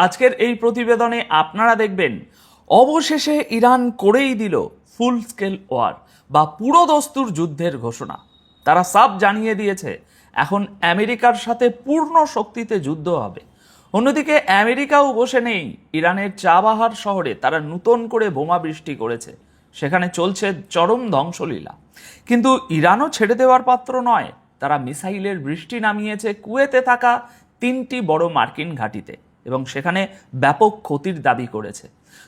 আজকের এই প্রতিবেদনে আপনারা দেখবেন অবশেষে ইরান করেই দিল ফুল স্কেল ওয়ার বা পুরোদস্তুর যুদ্ধের ঘোষণা। তারা সাফ জানিয়ে দিয়েছে এখন আমেরিকার সাথে পূর্ণ শক্তিতে যুদ্ধ হবে। অন্যদিকে আমেরিকাও বসে নেই। ইরানের চাবাহার শহরে তারা নতুন করে বোমা বৃষ্টি করেছে, সেখানে চলছে চরম ধ্বংসলীলা। কিন্তু ইরানও ছেড়ে দেওয়ার পাত্র নয়। তারা মিসাইলের বৃষ্টি নামিয়েছে কুয়েতে থাকা 3টি বড় মার্কিন ঘাঁটিতে এবং সেখানে ব্যাপক ক্ষতির দাবি করেছে।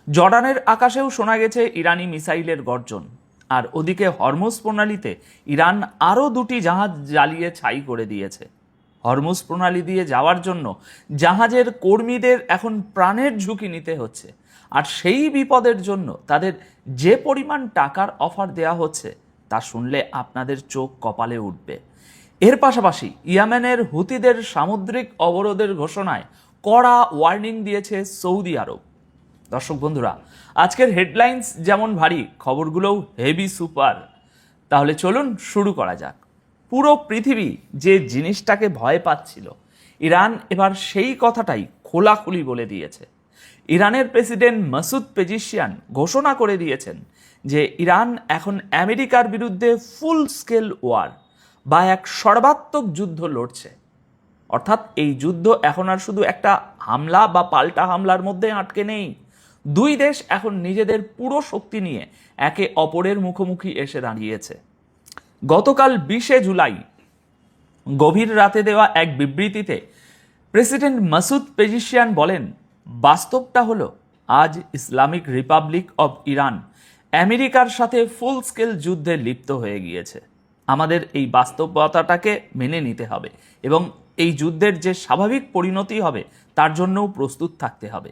জর্ডানের আকাশেও শোনা গেছে ইরানি মিসাইলের গর্জন। আর ওদিকে হরমুজ প্রণালীতে ইরান আরও 2টি জাহাজ জ্বালিয়ে ছাই করে দিয়েছে। হরমুজ প্রণালী দিয়ে যাওয়ার জন্য জাহাজের কর্মীদের এখন প্রাণের ঝুঁকি নিতে হচ্ছে। আর সেই বিপদের জন্য তাদের যে পরিমাণ টাকার অফার দেওয়া হচ্ছে তা শুনলে আপনাদের চোখ কপালে উঠবে। এর পাশাপাশি ইয়েমেনের হুতিদের সামুদ্রিক অবরোধের ঘোষণায় কড়া ওয়ার্নিং দিয়েছে সৌদি আরব। দর্শক বন্ধুরা, আজকের হেডলাইন্স যেমন ভারী, খবরগুলোও হেভি সুপার। তাহলে চলুন শুরু করা যাক। পুরো পৃথিবী যে জিনিসটাকে ভয় পাচ্ছিল, ইরান এবার সেই কথাটাই খোলাখুলি বলে দিয়েছে। ইরানের প্রেসিডেন্ট মাসুদ পেজিশিয়ান ঘোষণা করে দিয়েছেন যে ইরান এখন আমেরিকার বিরুদ্ধে ফুল স্কেল ওয়ার বা এক সর্বাত্মক যুদ্ধ লড়ছে। অর্থাৎ এই যুদ্ধ এখন আর শুধু একটা হামলা বা পাল্টা হামলার মধ্যে আটকে নেই। দুই দেশ এখন নিজেদের পুরো শক্তি নিয়ে একে অপরের মুখোমুখি এসে দাঁড়িয়েছে। গতকাল 20 জুলাই গভীর রাতে দেওয়া এক বিবৃতিতে প্রেসিডেন্ট মাসুদ পেজিশিয়ান বলেন, বাস্তবটা হলো আজ ইসলামিক রিপাবলিক অব ইরান আমেরিকার সাথে ফুল স্কেল যুদ্ধে লিপ্ত হয়ে গিয়েছে। আমাদের এই বাস্তবতাটাকে মেনে নিতে হবে এবং এই যুদ্ধের যে স্বাভাবিক পরিণতি হবে তার জন্যও প্রস্তুত থাকতে হবে।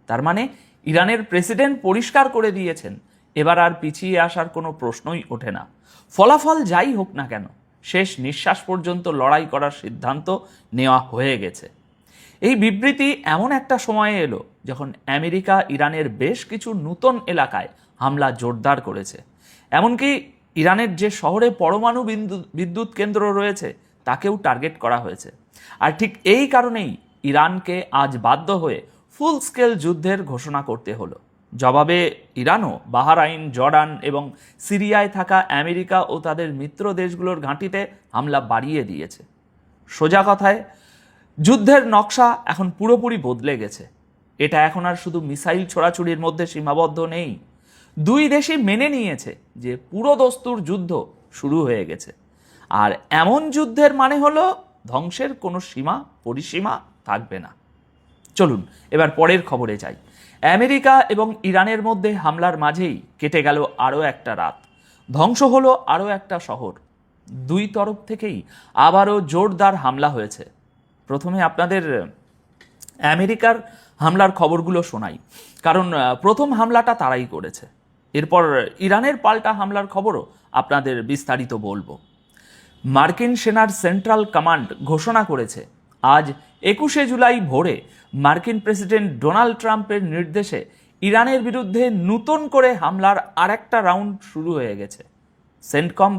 তার মানে ইরানের প্রেসিডেন্ট পরিষ্কার করে দিয়েছেন এবার আর পিছিয়ে আসার কোনো প্রশ্নই ওঠে না। ফলাফল যাই হোক না কেন, শেষ নিঃশ্বাস পর্যন্ত লড়াই করার সিদ্ধান্ত নেওয়া হয়ে গেছে। এই বিবৃতি এমন একটা সময়ে এলো যখন আমেরিকা ইরানের বেশ কিছু নতুন এলাকায় হামলা জোরদার করেছে। এমনকি ইরানের যে শহরে পরমাণু বিদ্যুৎ কেন্দ্র রয়েছে তাকেও টার্গেট করা হয়েছে। আর ঠিক এই কারণেই ইরানকে আজ বাধ্য হয়ে ফুল স্কেল যুদ্ধের ঘোষণা করতে হলো। জবাবে ইরানও বাহরাইন, জর্ডান এবং সিরিয়ায় থাকা আমেরিকা ও তাদের মিত্র দেশগুলোর ঘাঁটিতে হামলা বাড়িয়ে দিয়েছে। সোজা কথায় যুদ্ধের নকশা এখন পুরোপুরি বদলে গেছে। এটা এখন আর শুধু মিসাইল ছোড়াছুড়ির মধ্যে সীমাবদ্ধ নেই। দুই দেশই মেনে নিয়েছে যে পুরোদস্তুর যুদ্ধ শুরু হয়ে গেছে। আর এমন যুদ্ধের মানে হলো ধ্বংসের কোনো সীমা পরিসীমা থাকবে না। চলুন এবার পরের খবরে যাই। আমেরিকা এবং ইরানের মধ্যে হামলার মাঝেই কেটে গেল আরও একটা রাত। ধ্বংস হলো আরও একটা শহর। দুই তরফ থেকেই আবারও জোরদার হামলা হয়েছে। প্রথমে আপনাদের আমেরিকার হামলার খবরগুলো শোনাই, কারণ প্রথম হামলাটা তারাই করেছে। এরপর ইরানের পাল্টা হামলার খবরও আপনাদের বিস্তারিত বলবো। মার্কিন সেনার সেন্ট্রাল কমান্ড ঘোষণা করেছে আজ 21 জুলাই ভোরে মার্কিন প্রেসিডেন্ট ডোনাল্ড ট্রাম্পের নির্দেশে ইরানের বিরুদ্ধে নতুন করে হামলার আরেকটা রাউন্ড শুরু হয়ে গেছে। সেন্টকম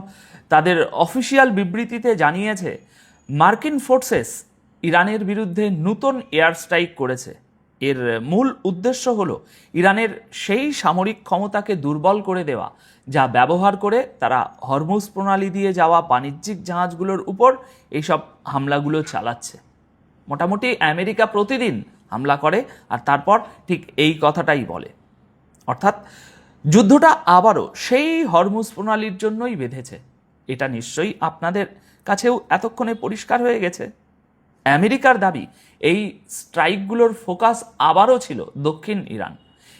তাদের অফিসিয়াল বিবৃতিতে জানিয়েছে মার্কিন ফোর্সেস ইরানের বিরুদ্ধে নতুন এয়ার স্ট্রাইক করেছে। এর মূল উদ্দেশ্য হলো ইরানের সেই সামরিক ক্ষমতাকে দুর্বল করে দেওয়া যা ব্যবহার করে তারা হরমুজ প্রণালী দিয়ে যাওয়া বাণিজ্যিক জাহাজগুলোর উপর এইসব হামলাগুলো চালাচ্ছে। মোটামুটি আমেরিকা প্রতিদিন হামলা করে আর তারপর ঠিক এই কথাটাই বলে। অর্থাৎ যুদ্ধটা আবারও সেই হরমুজ প্রণালীর জন্যই বেঁধেছে। এটা নিশ্চয়ই আপনাদের কাছেও এতক্ষণে পরিষ্কার হয়ে গেছে। আমেরিকার দাবি এই স্ট্রাইকগুলোর ফোকাস আবারও ছিল দক্ষিণ ইরান।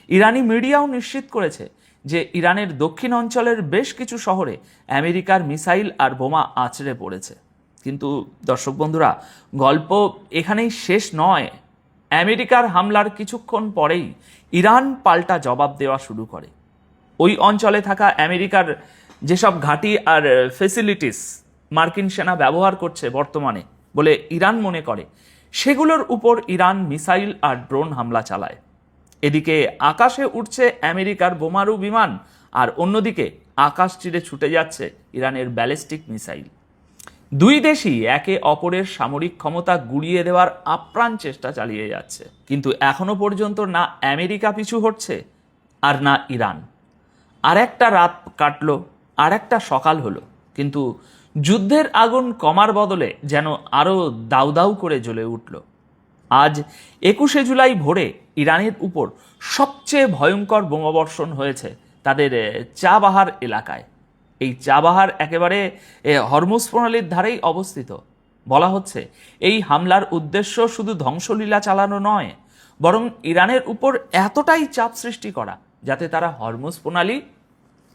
ইরানি মিডিয়াও নিশ্চিত করেছে যে ইরানের দক্ষিণ অঞ্চলের বেশ কিছু শহরে আমেরিকার মিসাইল আর বোমা আছড়ে পড়েছে। কিন্তু দর্শক বন্ধুরা, গল্প এখানেই শেষ নয়। আমেরিকার হামলার কিছুক্ষণ পরেই ইরান পাল্টা জবাব দেওয়া শুরু করে। ওই অঞ্চলে থাকা আমেরিকার যেসব ঘাঁটি আর ফেসিলিটিস মার্কিন সেনা ব্যবহার করছে বর্তমানে বলে ইরান মনে করে, সেগুলোর উপর ইরান মিসাইল আর ড্রোন হামলা চালায়। এদিকে আকাশে উঠছে আমেরিকার বোমারু বিমান আর অন্যদিকে আকাশ চিরে ছুটে যাচ্ছে ইরানের ব্যালিস্টিক মিসাইল। দুই দেশই একে অপরের সামরিক ক্ষমতা গুড়িয়ে দেওয়ার আপ্রাণ চেষ্টা চালিয়ে যাচ্ছে, কিন্তু এখনো পর্যন্ত না আমেরিকা পিছু হটছে আর না ইরান। আর একটা রাত কাটলো, আর একটা সকাল হলো, কিন্তু যুদ্ধের আগুন কমার বদলে যেন আরও দাউ দাউ করে জ্বলে উঠল। আজ 21শে জুলাই ভোরে ইরানের উপর সবচেয়ে ভয়ঙ্কর বোমাবর্ষণ হয়েছে তাদের চাবাহার এলাকায়। এই চাবাহার একেবারে হরমুজ প্রণালীর ধারেই অবস্থিত। বলা হচ্ছে এই হামলার উদ্দেশ্য শুধু ধ্বংসলীলা চালানো নয়, বরং ইরানের উপর এতটাই চাপ সৃষ্টি করা যাতে তারা হরমুজ প্রণালী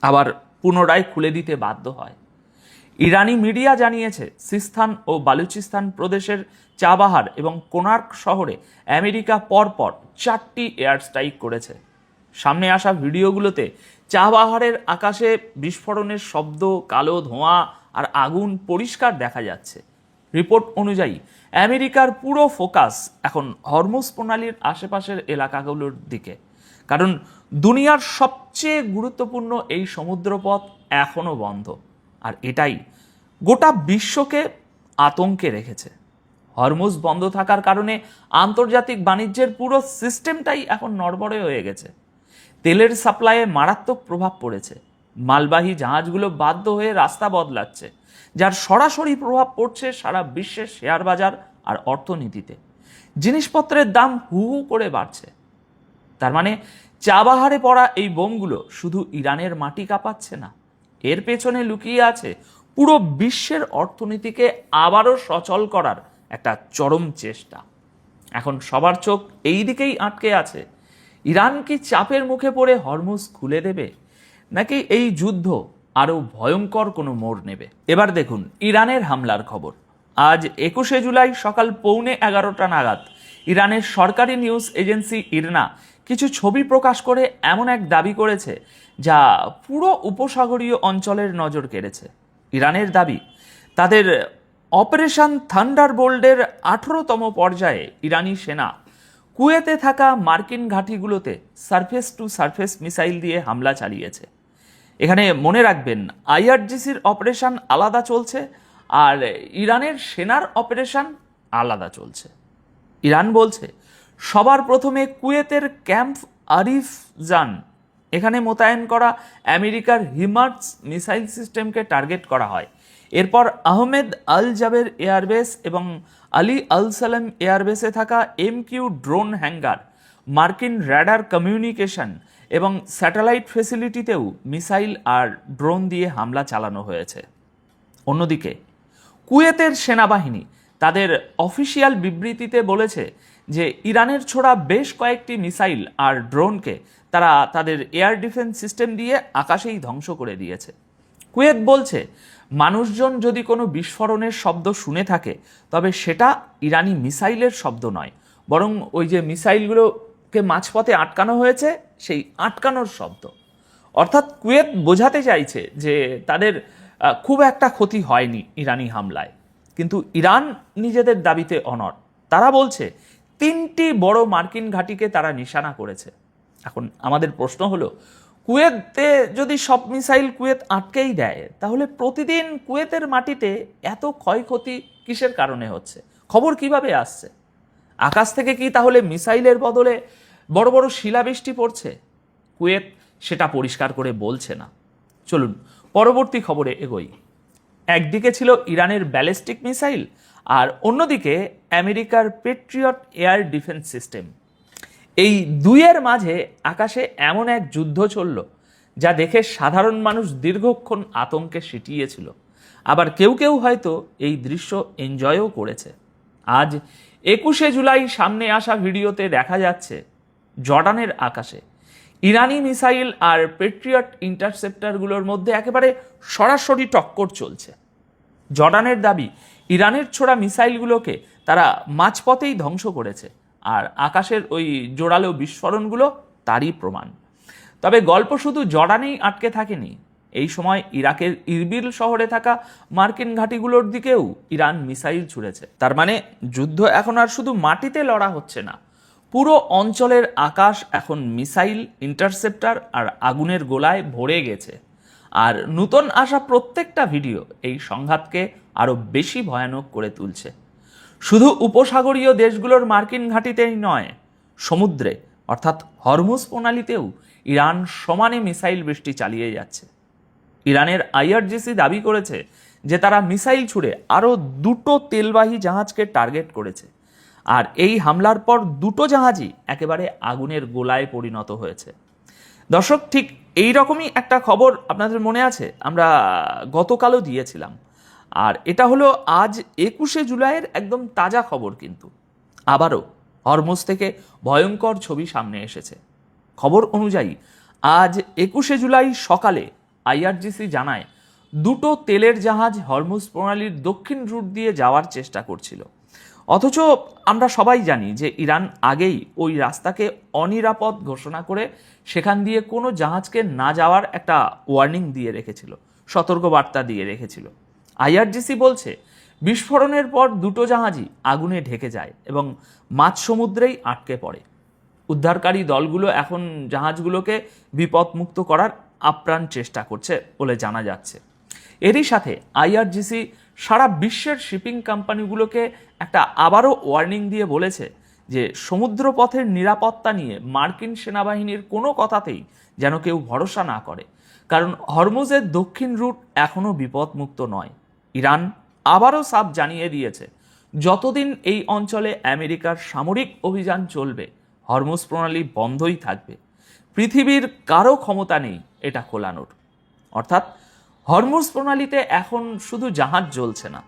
আবার পুনরায় খুলে দিতে বাধ্য হয়। ইরানি মিডিয়া জানিয়েছে সিস্তান ও বালুচিস্তান প্রদেশের চাবাহার এবং কোনার্ক শহরে আমেরিকা পরপর 4টি এয়ার স্ট্রাইক করেছে। সামনে আসা ভিডিওগুলোতে চাবাহারের আকাশে বিস্ফোরণের শব্দ, কালো ধোঁয়া আর আগুন পরিষ্কার দেখা যাচ্ছে। রিপোর্ট অনুযায়ী আমেরিকার পুরো ফোকাস এখন হরমুজ প্রণালীর আশেপাশের এলাকাগুলোর দিকে, কারণ দুনিয়ার সবচেয়ে গুরুত্বপূর্ণ এই সমুদ্রপথ এখনও বন্ধ, আর এটাই গোটা বিশ্বকে আতঙ্কে রেখেছে। হরমুজ বন্ধ থাকার কারণে আন্তর্জাতিক বাণিজ্যের পুরো সিস্টেমটাই এখন নড়বড়ে হয়ে গেছে। তেলের সাপ্লাইয়ে মারাত্মক প্রভাব পড়েছে। মালবাহী জাহাজগুলো বাধ্য হয়ে রাস্তা বদলাচ্ছে, যার সরাসরি প্রভাব পড়ছে সারা বিশ্বের শেয়ার বাজার আর অর্থনীতিতে। জিনিসপত্রের দাম হু হু করে বাড়ছে। তার মানে চাবাহারে পড়া এই বোমগুলো শুধু ইরানের মাটি কাঁপাচ্ছে না, এর পেছনে লুকিয়ে আছে পুরো বিশ্বের অর্থনীতিকে আবারও সচল করার একটা চরম চেষ্টা। এখন সবার চোখ এই দিকেই আটকে আছে। ইরান কি চাপের মুখে পড়ে হরমুজ খুলে দেবে, নাকি এই যুদ্ধ আরও ভয়ঙ্কর কোনো মোড় নেবে? এবার দেখুন ইরানের হামলার খবর। আজ 21শে জুলাই সকাল 11:15 নাগাদ ইরানের সরকারি নিউজ এজেন্সি ইরনা কিছু ছবি প্রকাশ করে এমন এক দাবি করেছে যা পুরো উপসাগরীয় অঞ্চলের নজর কেড়েছে। ইরানের দাবি, তাদের অপারেশন থান্ডারবোল্টের 18তম পর্যায়ে ইরানি সেনা কুয়েতে থাকা মার্কিন ঘাঁটিগুলোতে সারফেস টু সারফেস মিসাইল দিয়ে হামলা চালিয়েছে। এখানে মনে রাখবেন, আইআরজিসির অপারেশন আলাদা চলছে আর ইরানের সেনার অপারেশন আলাদা চলছে। ইরান বলছে সবার প্রথমে কুয়েতের ক্যাম্প আরিফ জান এখানে মোতায়েন করা আমেরিকার হিমার্স মিসাইল সিস্টেমকে টার্গেট করা হয়। এরপর আহমেদ আল জাবের এয়ারবেস এবং আলী আল সালেম এয়ারবেসে থাকা MQ ড্রোন হ্যাঙ্গার, মার্কিন র্যাডার কমিউনিকেশন এবং স্যাটেলাইট ফেসিলিটিতেও মিসাইল আর ড্রোন দিয়ে হামলা চালানো হয়েছে। অন্যদিকে কুয়েতের সেনাবাহিনী তাদের অফিসিয়াল বিবৃতিতে বলেছে যে ইরানের ছোড়া বেশ কয়েকটি মিসাইল আর ড্রোনকে তারা তাদের এয়ার ডিফেন্স সিস্টেম দিয়ে আকাশেই ধ্বংস করে দিয়েছে। কুয়েত বলছে মানুষজন যদি কোনো বিস্ফোরণের শব্দ শুনে থাকে তবে সেটা ইরানি মিসাইলের শব্দ নয়, বরং ওই যে মিসাইলগুলোকে মাঝপথে আটকানো হয়েছে সেই আটকানোর শব্দ। অর্থাৎ কুয়েত বোঝাতে চাইছে যে তাদের খুব একটা ক্ষতি হয়নি ইরানি হামলায়। কিন্তু ইরান নিজেদের দাবিতে অনড়। তারা বলছে 3টি বড় মার্কিন ঘাঁটিকে তারা নিশানা করেছে। এখন আমাদের প্রশ্ন হলো, কুয়েতে যদি সব মিসাইল কুয়েত আটকেই দেয়, তাহলে প্রতিদিন কুয়েতের মাটিতে এত ক্ষয়ক্ষতি কিসের কারণে হচ্ছে? খবর কিভাবে আসছে? আকাশ থেকে কি তাহলে মিসাইলের বদলে বড় বড় শিলাবৃষ্টি পড়ছে? কুয়েত সেটা পরিষ্কার করে বলছে না। চলুন পরবর্তী খবরে এগোই। একদিকে ছিল ইরানের ব্যালিস্টিক মিসাইল আর অন্যদিকে আমেরিকার পেট্রিয়ট এয়ার ডিফেন্স সিস্টেম। এই দুইয়ের মাঝে আকাশে এমন এক যুদ্ধ চলল যা দেখে সাধারণ মানুষ দীর্ঘক্ষণ আতঙ্কে সিটিয়েছিল। আবার কেউ কেউ হয়তো এই দৃশ্য এনজয়ও করেছে। আজ 21শে জুলাই সামনে আসা ভিডিওতে দেখা যাচ্ছে জর্ডানের আকাশে ইরানি মিসাইল আর পেট্রিয়ট ইন্টারসেপ্টরগুলোর মধ্যে একেবারে সরাসরি টক্কর চলছে। জর্ডানের দাবি, ইরানের ছোড়া মিসাইলগুলোকে তারা মাঝপথেই ধ্বংস করেছে, আর আকাশের ওই জোরালো বিস্ফোরণগুলো তারই প্রমাণ। তবে গল্প শুধু জর্ডানেই আটকে থাকেনি। এই সময় ইরাকের ইরবিল শহরে থাকা মার্কিন ঘাঁটিগুলোর দিকেও ইরান মিসাইল ছুড়েছে। তার মানে যুদ্ধ এখন আর শুধু মাটিতে লড়া হচ্ছে না, পুরো অঞ্চলের আকাশ এখন মিসাইল, ইন্টারসেপ্টর আর আগুনের গোলায় ভরে গেছে। আর নতুন আসা প্রত্যেকটা ভিডিও এই সংঘাতকে আরও বেশি ভয়ানক করে তুলছে। শুধু উপসাগরীয় দেশগুলোর মার্কিন ঘাঁটিতেই নয়, সমুদ্রে অর্থাৎ হরমুজ প্রণালীতেও ইরান সমানে মিসাইল বৃষ্টি চালিয়ে যাচ্ছে। ইরানের আইআরজিসি দাবি করেছে যে তারা মিসাইল ছুড়ে আরও 2টো তেলবাহী জাহাজকে টার্গেট করেছে, আর এই হামলার পর 2টো জাহাজই একেবারে আগুনের গোলায় পরিণত হয়েছে। দর্শক, ঠিক এই রকমই একটা খবর আপনাদের মনে আছে, আমরা গতকালও দিয়েছিলাম। আর এটা হলো আজ 21শে জুলাইয়ের একদম তাজা খবর। কিন্তু আবারও হরমুজ থেকে ভয়ঙ্কর ছবি সামনে এসেছে। খবর অনুযায়ী আজ 21শে জুলাই সকালে আইআরজিসি জানায় 2টো তেলের জাহাজ হরমুজ প্রণালীর দক্ষিণ রুট দিয়ে যাওয়ার চেষ্টা করছিল। অথচ আমরা সবাই জানি যে ইরান আগেই ওই রাস্তাকে অনিরাপদ ঘোষণা করে সেখান দিয়ে কোনো জাহাজকে না যাওয়ার একটা ওয়ার্নিং দিয়ে রেখেছিল, সতর্কবার্তা দিয়ে রেখেছিল। আইআরজিসি বলছে বিস্ফোরণের পর 2টো জাহাজই আগুনে ঢেকে যায় এবং মাঝ সমুদ্রেই আটকে পড়ে। উদ্ধারকারী দলগুলো এখন জাহাজগুলোকে বিপদমুক্ত করার আপ্রাণ চেষ্টা করছে বলে জানা যাচ্ছে। এরই সাথে আইআরজিসি সারা বিশ্বের শিপিং কোম্পানিগুলোকে একটা আবারও ওয়ার্নিং দিয়ে বলেছে যে সমুদ্রপথের নিরাপত্তা নিয়ে মার্কিন সেনাবাহিনীর কোনো কথাতেই যেন কেউ ভরসা না করে, কারণ হরমুজের দক্ষিণ রুট এখনও বিপদমুক্ত নয়। ইরান আবারও সাফ জানিয়ে দিয়েছে যতদিন এই অঞ্চলে আমেরিকার সামরিক অভিযান চলবে হরমুজ প্রণালী বন্ধই থাকবে। পৃথিবীর কারো ক্ষমতা নেই এটা খোলানোর। অর্থাৎ হরমুজ প্রণালীতে এখন শুধু জাহাজ চলছে না,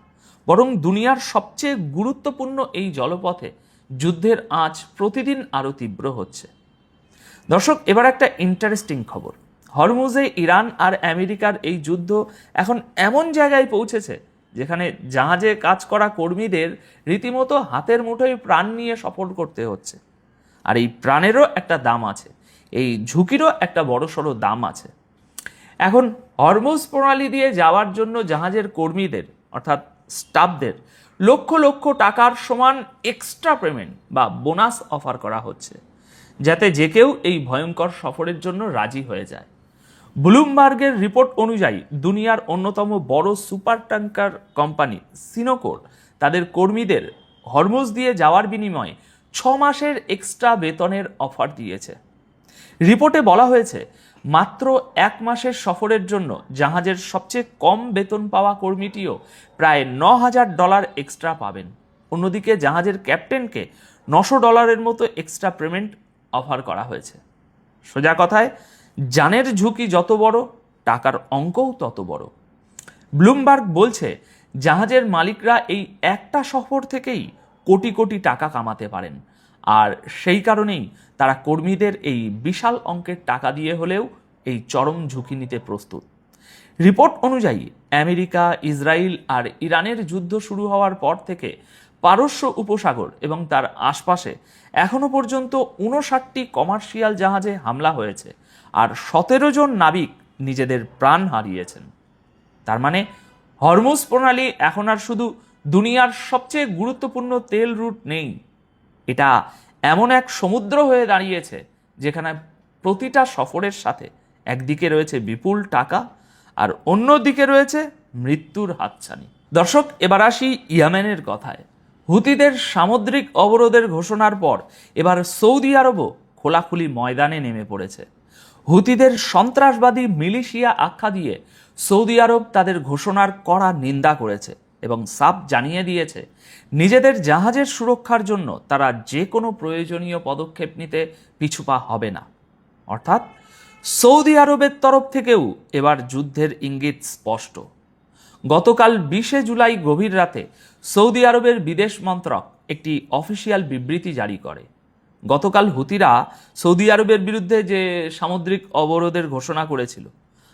বরং দুনিয়ার সবচেয়ে গুরুত্বপূর্ণ এই জলপথে যুদ্ধের আঁচ প্রতিদিন আরও তীব্র হচ্ছে। দর্শক, এবার একটা ইন্টারেস্টিং খবর। হরমুজে ইরান আর আমেরিকার এই যুদ্ধ এখন এমন জায়গায় পৌঁছেছে যেখানে জাহাজে কাজ করা কর্মীদের রীতিমতো হাতের মুঠোয় প্রাণ নিয়ে সফর করতে হচ্ছে। আর এই প্রাণেরও একটা দাম আছে, এই ঝুঁকিরও একটা বড়সড় দাম আছে। এখন হরমুজ প্রণালী দিয়ে যাওয়ার জন্য জাহাজের কর্মীদের অর্থাৎ স্টাফদের লক্ষ লক্ষ টাকার সমান এক্সট্রা পেমেন্ট বা বোনাস অফার করা হচ্ছে, যাতে যে কেউ এই ভয়ঙ্কর সফরের জন্য রাজি হয়ে যায়। ব্লুমবার্গের রিপোর্ট অনুযায়ী দুনিয়ার অন্যতম বড় সুপার ট্যাঙ্কার কোম্পানি সিনোকোর তাদের কর্মীদের হরমুজ দিয়ে যাওয়ার বিনিময়ে 6 মাসের এক্সট্রা বেতনের অফার দিয়েছে। রিপোর্টে বলা হয়েছে মাত্র 1 মাসের সফরের জন্য জাহাজের সবচেয়ে কম বেতন পাওয়া কর্মীটিও প্রায় $9,000 এক্সট্রা পাবেন। অন্যদিকে জাহাজের ক্যাপ্টেনকে $900 মতো এক্সট্রা পেমেন্ট অফার করা হয়েছে। সোজা কথায়, জানের ঝুঁকি যত বড়, টাকার অঙ্কও তত বড়। ব্লুমবার্গ বলছে জাহাজের মালিকরা এই একটা সফর থেকেই কোটি কোটি টাকা কামাতে পারেন, আর সেই কারণেই তারা কর্মীদের এই বিশাল অঙ্কের টাকা দিয়ে হলেও এই চরম ঝুঁকি নিতে প্রস্তুত। রিপোর্ট অনুযায়ী আমেরিকা, ইসরায়েল আর ইরানের যুদ্ধ শুরু হওয়ার পর থেকে পারস্য উপসাগর এবং তার আশপাশে এখনো পর্যন্ত 59টি কমার্শিয়াল জাহাজে হামলা হয়েছে, আর 17 জন নাবিক নিজেদের প্রাণ হারিয়েছেন। তার মানে হরমুজ প্রণালী এখন আর শুধু দুনিয়ার সবচেয়ে গুরুত্বপূর্ণ তেল রুট নেই, এটা এমন এক সমুদ্র হয়ে দাঁড়িয়েছে যেখানে প্রতিটা সফরের সাথে একদিকে রয়েছে বিপুল টাকা আর অন্যদিকে রয়েছে মৃত্যুর হাতছানি। দর্শক, এবার আসি ইয়েমেনের কথায়। হুতিদের সামুদ্রিক অবরোধের ঘোষণার পর এবার সৌদি আরবও খোলাখুলি ময়দানে নেমে পড়েছে। হুতিদের সন্ত্রাসবাদী মিলিশিয়া আখ্যা দিয়ে সৌদি আরব তাদের ঘোষণার কড়া নিন্দা করেছে এবং সাফ জানিয়ে দিয়েছে নিজেদের জাহাজের সুরক্ষার জন্য তারা যে কোনো প্রয়োজনীয় পদক্ষেপ নিতে পিছুপা হবে না। অর্থাৎ সৌদি আরবের তরফ থেকেও এবার যুদ্ধের ইঙ্গিত স্পষ্ট। গতকাল 20শে জুলাই গভীর রাতে সৌদি আরবের বিদেশ মন্ত্রক একটি অফিসিয়াল বিবৃতি জারি করে। গতকাল হুতিরা সৌদি আরবের বিরুদ্ধে যে সামুদ্রিক অবরোধের ঘোষণা করেছিল,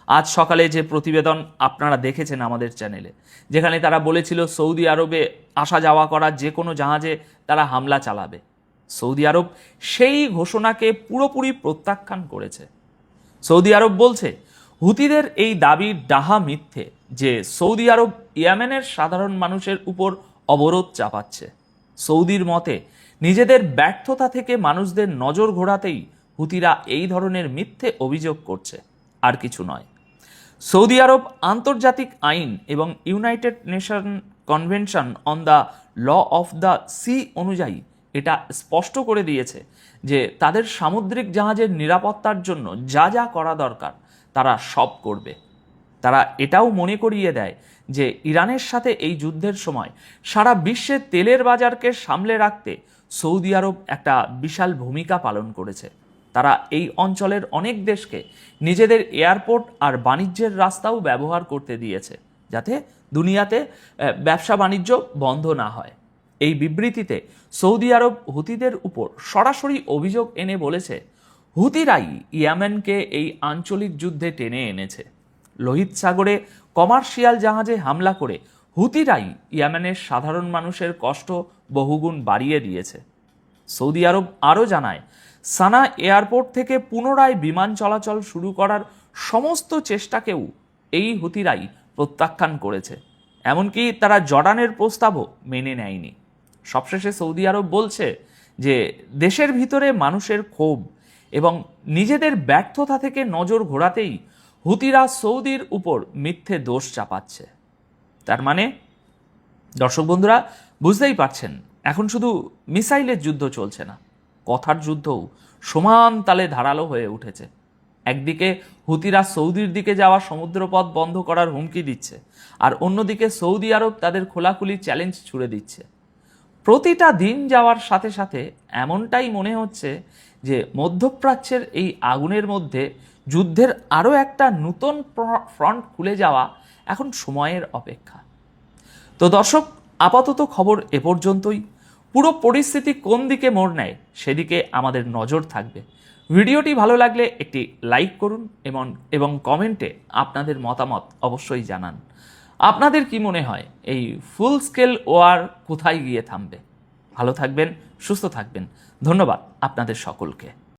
আজ সকালে যে প্রতিবেদন আপনারা দেখেছেন আমাদের চ্যানেলে, যেখানে তারা বলেছিল সৌদি আরবে আসা যাওয়া করা যে কোনো জাহাজে তারা হামলা চালাবে, সৌদি আরব সেই ঘোষণাকে পুরোপুরি প্রত্যাখ্যান করেছে। সৌদি আরব বলছে হুতিদের এই দাবি ডাহা মিথ্যে যে সৌদি আরব ইয়েমেনের সাধারণ মানুষের উপর অবরোধ চাপাচ্ছে। সৌদির মতে নিজেদের ব্যর্থতা থেকে মানুষদের নজর ঘোরাতেই হুতিরা এই ধরনের মিথ্যে অভিযোগ করছে, আর কিছু নয়। সৌদি আরব আন্তর্জাতিক আইন এবং United Nation Convention on the Law of the Sea অনুযায়ী এটা স্পষ্ট করে দিয়েছে যে তাদের সামুদ্রিক জাহাজের নিরাপত্তার জন্য যা যা করা দরকার তারা সব করবে। তারা এটাও মনে করিয়ে দেয় যে ইরানের সাথে এই যুদ্ধের সময় সারা বিশ্বে তেলের বাজারকে সামলে রাখতে সৌদি আরব একটা বিশাল ভূমিকা পালন করেছে। তারা এই অঞ্চলের অনেক দেশকে নিজেদের এয়ারপোর্ট আর বাণিজ্যের রাস্তাও ব্যবহার করতে দিয়েছে, যাতে দুনিয়াতে ব্যবসা বাণিজ্য বন্ধ না হয়। এই বিবৃতিতে সৌদি আরব হুতিদের উপর সরাসরি অভিযোগ এনে বলেছে, হুতিরাই ইয়েমেনকে এই আঞ্চলিক যুদ্ধে টেনে এনেছে। লোহিত সাগরে কমার্শিয়াল জাহাজে হামলা করে হুতিরাই ইয়েমেনের সাধারণ মানুষের কষ্ট বহুগুণ বাড়িয়ে দিয়েছে। সৌদি আরব আরও জানায়, সানা এয়ারপোর্ট থেকে পুনরায় বিমান চলাচল শুরু করার সমস্ত চেষ্টাকেও এই হুতিরাই প্রত্যাখ্যান করেছে। এমনকি তারা জর্ডানের প্রস্তাবও মেনে নেয়নি। সবশেষে সৌদি আরব বলছে যে দেশের ভিতরে মানুষের ক্ষোভ এবং নিজেদের ব্যর্থতা থেকে নজর ঘোরাতেই হুতিরা সৌদির উপর মিথ্যে দোষ চাপাচ্ছে। তার মানে দর্শক বন্ধুরা বুঝতেই পারছেন, এখন শুধু মিসাইলের যুদ্ধ চলছে না, কথার যুদ্ধও সমান তালে ধারালো হয়ে উঠেছে। একদিকে হুতিরা সৌদির দিকে যাওয়া সমুদ্রপথ বন্ধ করার হুমকি দিচ্ছে, আর অন্যদিকে সৌদি আরব তাদের খোলাখুলি চ্যালেঞ্জ ছুড়ে দিচ্ছে। প্রতিটা দিন যাওয়ার সাথে সাথে এমনটাই মনে হচ্ছে যে মধ্যপ্রাচ্যের এই আগুনের মধ্যে যুদ্ধের আরও একটা নতুন ফ্রন্ট খুলে যাওয়া এখন সময়ের অপেক্ষা। তো দর্শক, আপাতত খবর এ পর্যন্তই। পুরো পরিস্থিতি কোন দিকে মোড় নেয় সেদিকে আমাদের নজর থাকবে। ভিডিওটি ভালো লাগলে একটি লাইক করুন এবং কমেন্টে আপনাদের মতামত অবশ্যই জানান। আপনাদের কি মনে হয় এই ফুল স্কেল ওয়ার কোথায় গিয়ে থামবে? ভালো থাকবেন, সুস্থ থাকবেন। ধন্যবাদ আপনাদের সকলকে।